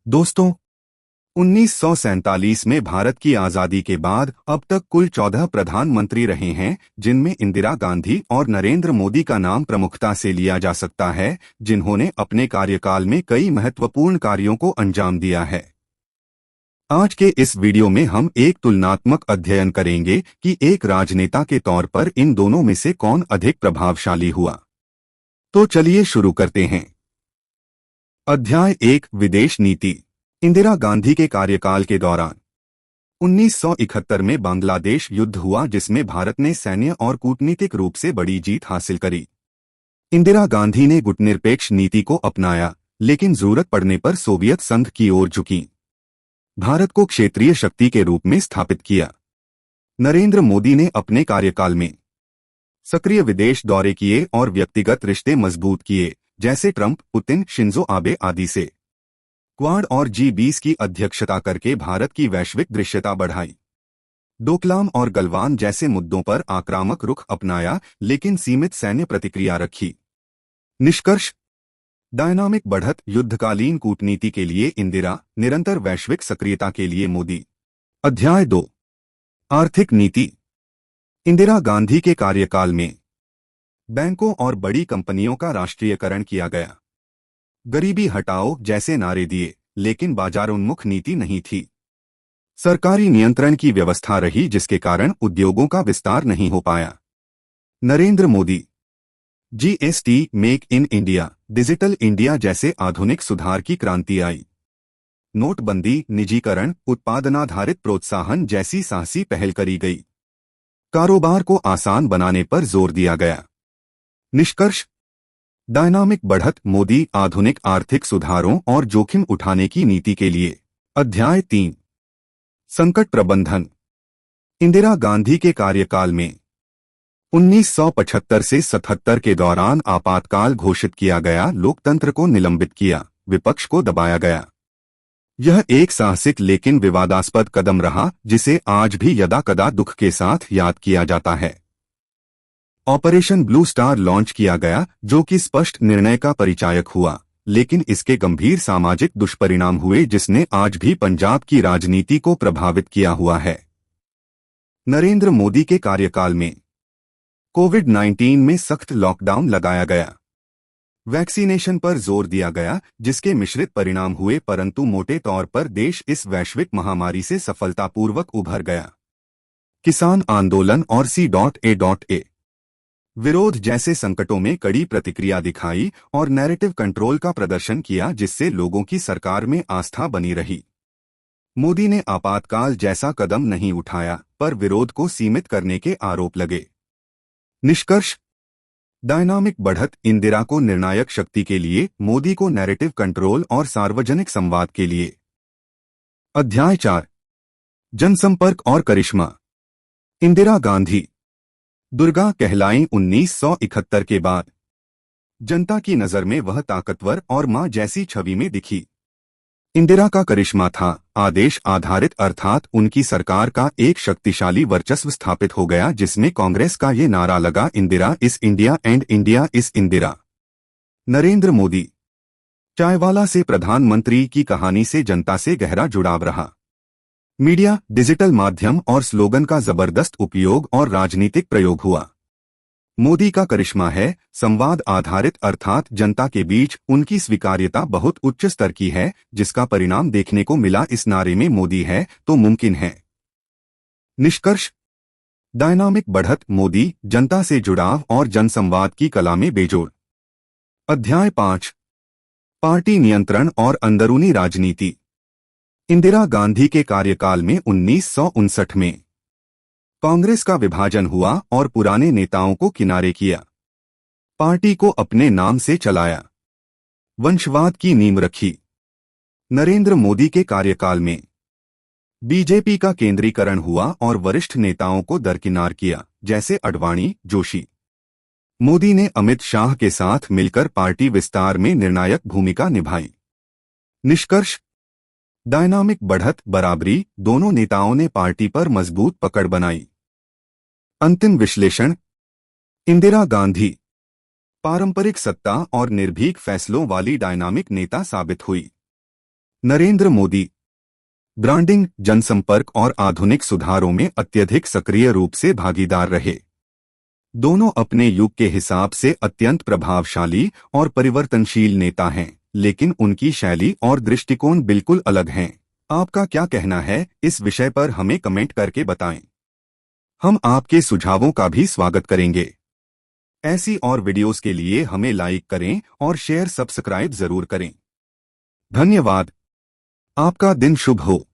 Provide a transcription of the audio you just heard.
दोस्तों, 1947 में भारत की आजादी के बाद अब तक कुल 14 प्रधानमंत्री रहे हैं, जिनमें इंदिरा गांधी और नरेंद्र मोदी का नाम प्रमुखता से लिया जा सकता है, जिन्होंने अपने कार्यकाल में कई महत्वपूर्ण कार्यों को अंजाम दिया है। आज के इस वीडियो में हम एक तुलनात्मक अध्ययन करेंगे कि एक राजनेता के तौर पर इन दोनों में से कौन अधिक प्रभावशाली हुआ। तो चलिए शुरू करते हैं। अध्याय 1, विदेश नीति। इंदिरा गांधी के कार्यकाल के दौरान 1971 में बांग्लादेश युद्ध हुआ, जिसमें भारत ने सैन्य और कूटनीतिक रूप से बड़ी जीत हासिल करी। इंदिरा गांधी ने गुटनिरपेक्ष नीति को अपनाया, लेकिन जरूरत पड़ने पर सोवियत संघ की ओर झुकी। भारत को क्षेत्रीय शक्ति के रूप में स्थापित किया। नरेंद्र मोदी ने अपने कार्यकाल में सक्रिय विदेश दौरे किए और व्यक्तिगत रिश्ते मजबूत किए, जैसे ट्रंप, पुतिन, शिंजो आबे आदि से। क्वाड और G20 की अध्यक्षता करके भारत की वैश्विक दृश्यता बढ़ाई। डोकलाम और गलवान जैसे मुद्दों पर आक्रामक रुख अपनाया, लेकिन सीमित सैन्य प्रतिक्रिया रखी। निष्कर्ष: डायनामिक बढ़त युद्धकालीन कूटनीति के लिए इंदिरा, निरंतर वैश्विक सक्रियता के लिए मोदी। अध्याय 2, आर्थिक नीति। इंदिरा गांधी के कार्यकाल में बैंकों और बड़ी कंपनियों का राष्ट्रीयकरण किया गया। गरीबी हटाओ जैसे नारे दिए, लेकिन बाजारोन्मुख नीति नहीं थी। सरकारी नियंत्रण की व्यवस्था रही, जिसके कारण उद्योगों का विस्तार नहीं हो पाया। Narendra Modi GST, make in India, digital India जैसे आधुनिक सुधार की क्रांति आई। नोटबंदी, निजीकरण, उत्पादनाधारित प्रोत्साहन जैसी साहसी पहल करी गई। कारोबार को आसान बनाने पर जोर दिया गया। निष्कर्ष: डायनामिक बढ़त मोदी, आधुनिक आर्थिक सुधारों और जोखिम उठाने की नीति के लिए। अध्याय 3, संकट प्रबंधन। इंदिरा गांधी के कार्यकाल में 1975 से 77 के दौरान आपातकाल घोषित किया गया, लोकतंत्र को निलंबित किया, विपक्ष को दबाया गया। यह एक साहसिक लेकिन विवादास्पद कदम रहा, जिसे आज भी यदाकदा दुख के साथ याद किया जाता है। ऑपरेशन ब्लू स्टार लॉन्च किया गया, जो कि स्पष्ट निर्णय का परिचायक हुआ, लेकिन इसके गंभीर सामाजिक दुष्परिणाम हुए, जिसने आज भी पंजाब की राजनीति को प्रभावित किया हुआ है। नरेंद्र मोदी के कार्यकाल में कोविड-19 में सख्त लॉकडाउन लगाया गया। वैक्सीनेशन पर जोर दिया गया, जिसके मिश्रित परिणाम हुए, परंतु मोटे तौर पर देश इस वैश्विक महामारी से सफलतापूर्वक उभर गया। किसान आंदोलन और C.A. विरोध जैसे संकटों में कड़ी प्रतिक्रिया दिखाई और नैरेटिव कंट्रोल का प्रदर्शन किया, जिससे लोगों की सरकार में आस्था बनी रही। मोदी ने आपातकाल जैसा कदम नहीं उठाया, पर विरोध को सीमित करने के आरोप लगे। निष्कर्ष: डायनामिक बढ़त इंदिरा को निर्णायक शक्ति के लिए, मोदी को नैरेटिव कंट्रोल और सार्वजनिक संवाद के लिए। अध्याय 4, जनसंपर्क और करिश्मा। इंदिरा गांधी दुर्गा कहलाईं। 1971 के बाद जनता की नजर में वह ताकतवर और मां जैसी छवि में दिखी। इंदिरा का करिश्मा था आदेश आधारित, अर्थात उनकी सरकार का एक शक्तिशाली वर्चस्व स्थापित हो गया, जिसमें कांग्रेस का ये नारा लगा, इंदिरा इस इंडिया एंड इंडिया इस इंदिरा। नरेंद्र मोदी चायवाला से प्रधानमंत्री की कहानी से जनता से गहरा जुड़ाव रहा। मीडिया, डिजिटल माध्यम और स्लोगन का जबरदस्त उपयोग और राजनीतिक प्रयोग हुआ। मोदी का करिश्मा है संवाद आधारित, अर्थात जनता के बीच उनकी स्वीकार्यता बहुत उच्च स्तर की है, जिसका परिणाम देखने को मिला इस नारे में, मोदी है तो मुमकिन है। निष्कर्ष: डायनामिक बढ़त मोदी, जनता से जुड़ाव और जनसंवाद की कला में बेजोड़। अध्याय 5, पार्टी नियंत्रण और अंदरूनी राजनीति। इंदिरा गांधी के कार्यकाल में 1959 में कांग्रेस का विभाजन हुआ और पुराने नेताओं को किनारे किया। पार्टी को अपने नाम से चलाया। वंशवाद की नींव रखी। नरेंद्र मोदी के कार्यकाल में बीजेपी का केंद्रीकरण हुआ और वरिष्ठ नेताओं को दरकिनार किया, जैसे अडवाणी, जोशी। मोदी ने अमित शाह के साथ मिलकर पार्टी विस्तार में निर्णायक भूमिका निभाई। निष्कर्ष: डायनामिक बढ़त, बराबरी, दोनों नेताओं ने पार्टी पर मजबूत पकड़ बनाई। अंतिम विश्लेषण: इंदिरा गांधी पारंपरिक सत्ता और निर्भीक फैसलों वाली डायनामिक नेता साबित हुई। नरेंद्र मोदी ब्रांडिंग, जनसंपर्क और आधुनिक सुधारों में अत्यधिक सक्रिय रूप से भागीदार रहे। दोनों अपने युग के हिसाब से अत्यंत प्रभावशाली और परिवर्तनशील नेता हैं, लेकिन उनकी शैली और दृष्टिकोण बिल्कुल अलग हैं। आपका क्या कहना है इस विषय पर हमें कमेंट करके बताएं। हम आपके सुझावों का भी स्वागत करेंगे। ऐसी और वीडियोस के लिए हमें लाइक करें और शेयर सब्सक्राइब जरूर करें। धन्यवाद। आपका दिन शुभ हो।